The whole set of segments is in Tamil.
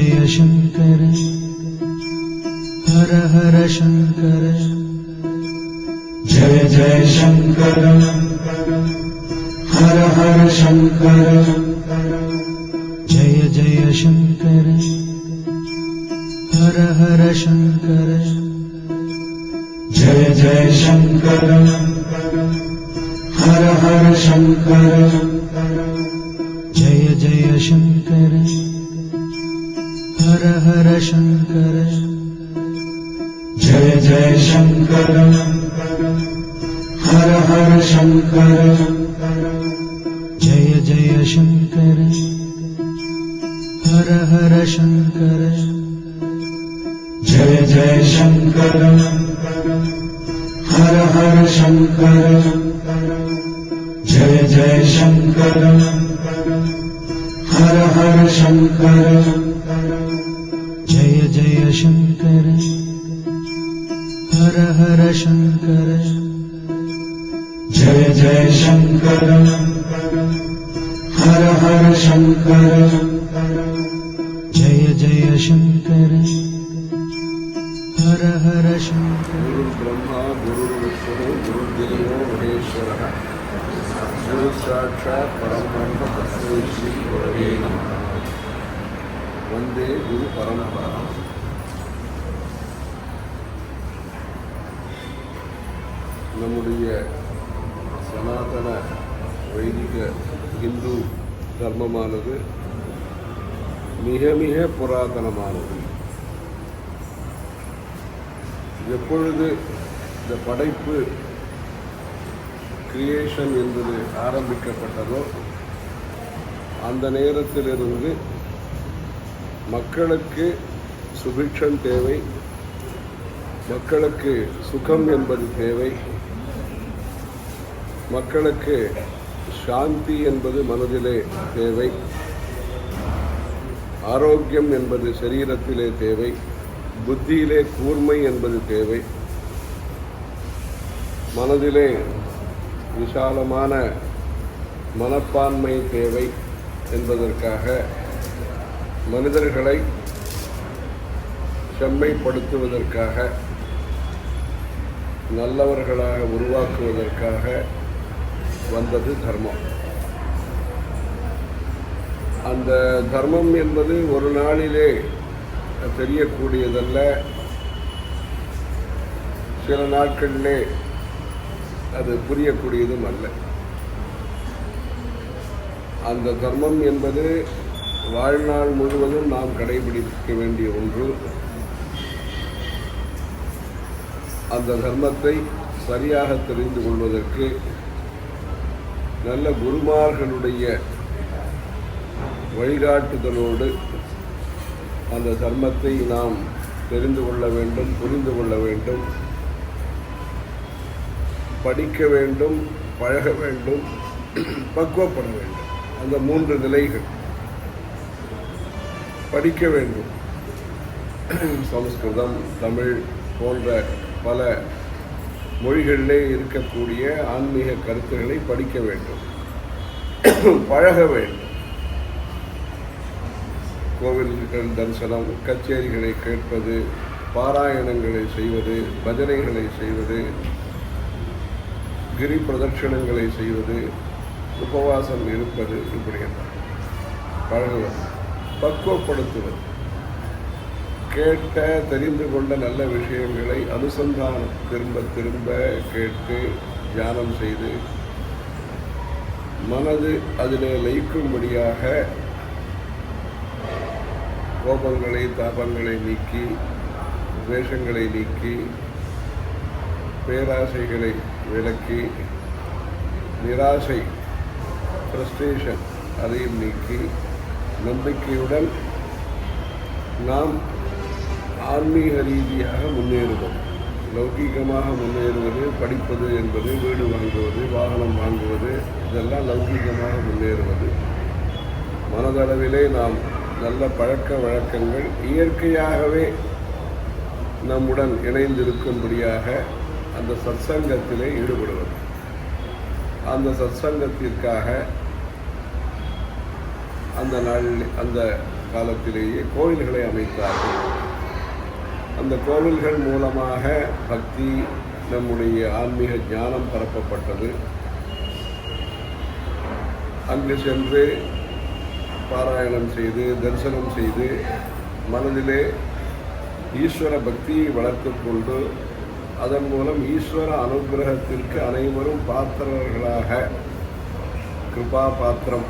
जय शंकर हर हर शंकर जय जय शंकर हर हर शंकर जय जय शंकर हर हर शंकर जय जय शंकर हर हर शंकर जय जय शंकर हर हर शंकर जय जय शंकर हर हर शंकर जय जय शंकर हर हर शंकर जय जय शंकर हर हर शंकर जय जय शंकर हर हर शंकर जय जय शंकर हर हर शंकर जय जय शंकर हर हर शंकर जय जय शंकर हर हर शंकर। गुरु ब्रह्मा गुरु विष्णु गुरुदेवो महेश्वरः गुरु साक्षात् परब्रह्म तस्मै श्री गुरवे नमः। वंदे गुरु परंपरा। நம்முடைய சனாதன வைதிக இந்து தர்மமானது மிக மிக புராதனமானது. எப்பொழுது இந்த படைப்பு கிரியேஷன் என்பது ஆரம்பிக்கப்பட்டதோ அந்த நேரத்திலிருந்து மக்களுக்கு சுபிக்ஷம் தேவை, மக்களுக்கு சுகம் என்பது தேவை, மக்களுக்கு சாந்தி என்பது மனதிலே தேவை, ஆரோக்கியம் என்பது சரீரத்திலே தேவை, புத்தியிலே கூர்மை என்பது தேவை, மனதிலே விசாலமான மனப்பான்மை தேவை என்பதற்காக மனிதர்களை செம்மைப்படுத்துவதற்காக நல்லவர்களாக உருவாக்குவதற்காக வந்தது தர்மம். அந்த தர்மம் என்பது ஒரு நாளிலே தெரியக்கூடியதல்ல, சில நாட்களிலே அது புரியக்கூடியதும் அல்ல. அந்த தர்மம் என்பது வாழ்நாள் முழுவதும் நாம் கடைபிடிக்க வேண்டிய ஒன்று. அந்த தர்மத்தை சரியாக தெரிந்து கொள்வதற்கு நல்ல குருமார்களுடைய வழிகாட்டுதலோடு அந்த தர்மத்தை நாம் தெரிந்து கொள்ள வேண்டும், புரிந்து கொள்ள வேண்டும், படிக்க வேண்டும், பழக வேண்டும், பக்குவப்பட வேண்டும். அந்த மூன்று நிலைகள். படிக்க வேண்டும், சமஸ்கிருதம், தமிழ் போன்ற பல மொழிகளிலே இருக்கக்கூடிய ஆன்மீக கருத்துக்களை படிக்க வேண்டும், பழக வேண்டும். கோவில்கள் தரிசனம், கச்சேரிகளை கேட்பது, பாராயணங்களை செய்வது, பஜனைகளை செய்வது, கிரி பிரதட்சணங்களை செய்வது, உபவாசம் இருப்பது, இப்படியெல்லாம் பழகுவது, பக்குவப்படுத்துவது, கேட்ட தெரிந்து கொண்ட நல்ல விஷயங்களை அனுசந்தானம் திரும்ப திரும்ப கேட்டு தியானம் செய்து மனது அதிலே லயிக்கும்படியாக கோபங்களை தாபங்களை நீக்கி, துவேஷங்களை நீக்கி, பேராசைகளை விலக்கி, நிராசை ஃப்ரஸ்ட்ரேஷன் அதையும் நீக்கி, நம்பிக்கையுடன் நாம் ஆன்மீக ரீதியாக முன்னேறுவோம். லௌகீகமாக முன்னேறுவது, படிப்பது என்பது, வீடு வாங்குவது, வாகனம் வாங்குவது, இதெல்லாம் லௌகீகமாக முன்னேறுவது. மனதளவிலே நாம் நல்ல பழக்க வழக்கங்கள் இயற்கையாகவே நம்முடன் இணைந்திருக்கும்படியாக அந்த சத்சங்கத்திலே ஈடுபடுவது. அந்த சத்சங்கத்திற்காக அந்த நாளில் அந்த காலத்திலேயே கோவில்களை அமைத்தார்கள். அந்த கோவில்கள் மூலமாக பக்தி, நம்முடைய ஆன்மீக ஞானம் பரப்பப்பட்டது. அங்கு சென்று பாராயணம் செய்து தரிசனம் செய்து மனதிலே ஈஸ்வர பக்தியை வளர்த்து கொண்டு அதன் மூலம் ஈஸ்வர அனுகிரகத்திற்கு அனைவரும் பாத்திரர்களாக, கிருபா பாத்திரம்,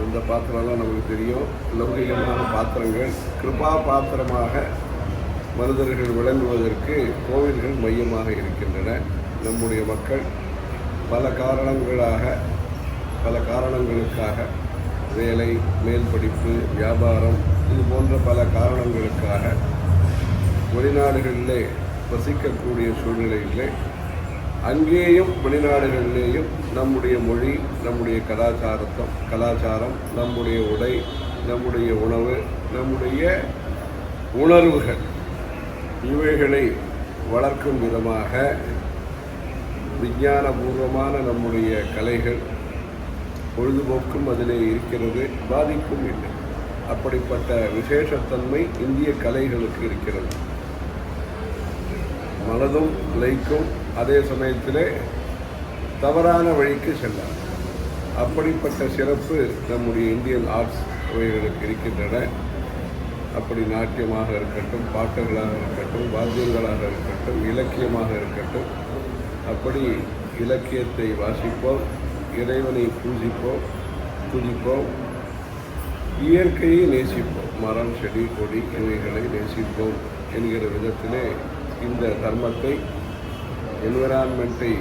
இந்த பாத்திரம்லாம் நமக்கு தெரியும், லௌகிகமான பாத்திரங்கள், கிருபா பாத்திரமாக மனிதர்கள் விளங்குவதற்கு கோவில்கள் மையமாக இருக்கின்றன. நம்முடைய மக்கள் பல காரணங்களுக்காக வேலை, மேல் படிப்பு, வியாபாரம், இது போன்ற பல காரணங்களுக்காக வெளிநாடுகளிலே வசிக்கக்கூடிய சூழ்நிலையிலே அங்கேயும் வெளிநாடுகளிலேயும் நம்முடைய மொழி, நம்முடைய கலாச்சாரம், நம்முடைய உடை, நம்முடைய உணவு, நம்முடைய உணர்வுகள், இவைகளை வளர்க்கும் விதமாக விஞ்ஞானபூர்வமான நம்முடைய கலைகள், பொழுதுபோக்கும் அதிலே இருக்கிறது, பாதிப்பும் இல்லை. அப்படிப்பட்ட விசேஷத்தன்மை இந்திய கலைகளுக்கு இருக்கிறது. மனதும் லயிக்கும், அதே சமயத்திலே தவறான வழிக்கு செல்லாது. அப்படிப்பட்ட சிறப்பு நம்முடைய இந்தியன் ஆர்ட்ஸ் அவைகளுக்கு இருக்கின்றன. அப்படி நாட்டியமாக இருக்கட்டும், பாட்டுகளாக இருக்கட்டும், வாத்தியங்களாக இருக்கட்டும், இலக்கியமாக இருக்கட்டும், அப்படி இலக்கியத்தை வாசிப்போம், இறைவனை துதிப்போம், இயற்கையை நேசிப்போம், மரம், செடி, கொடி இவைகளை நேசிப்போம் என்கிற விதத்திலே இந்த தர்மத்தை, என்விரான்மெண்ட்டை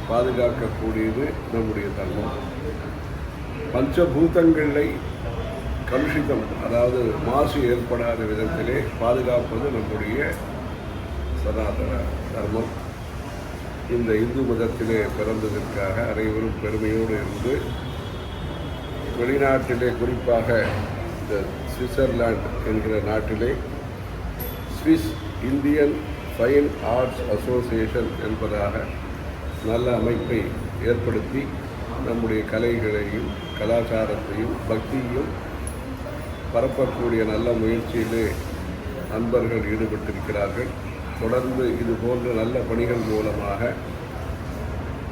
பாதுகாக்கக்கூடியது நம்முடைய தர்மம். பஞ்சபூதங்களை கலுஷிதம், அதாவது மாசு ஏற்படாத விதத்திலே பாதுகாப்பது நம்முடைய சனாதன தர்மம். இந்த இந்து மதத்திலே பிறந்ததற்காக அனைவரும் பெருமையோடு இருந்து வெளிநாட்டிலே, குறிப்பாக இந்த சுவிட்சர்லாந்து என்கிற நாட்டிலே Swiss Indian fine arts association என்பதாக நல்ல அமைப்பை ஏற்படுத்தி நம்முடைய கலைகளையும் கலாச்சாரத்தையும் பக்தியையும் பரப்பக்கூடிய நல்ல முயற்சியிலே நண்பர்கள் ஈடுபட்டிருக்கிறார்கள். தொடர்ந்து இது போன்ற நல்ல பணிகள் மூலமாக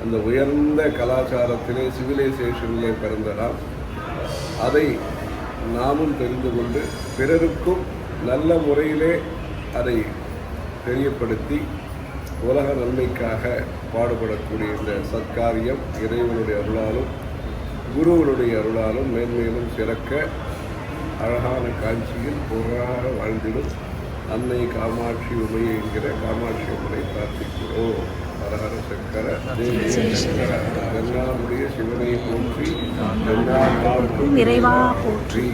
அந்த உயர்ந்த கலாச்சாரத்திலே, சிவிலைசேஷனிலே பிறந்த நாம் அதை நாமும் தெரிந்து கொண்டு பிறருக்கும் நல்ல முறையிலே அதை தெரியப்படுத்தி உலக நன்மைக்காக பாடுபடக்கூடிய இந்த சத்காரியம் இறைவனுடைய அருளாலும் குருவனுடைய அருளாலும் மேன்மேலும் சிறக்க அழகான காட்சியில் புகழாக வாழ்ந்திடும் அன்னை காமாட்சி உமையை என்கிற காமாட்சி உமையை பிரார்த்திக்கிறோம். ஹரஹர சங்கர தேவி சங்கர, கங்காவுடைய சிவனை போற்றி, கங்கா இறைவா போற்றி.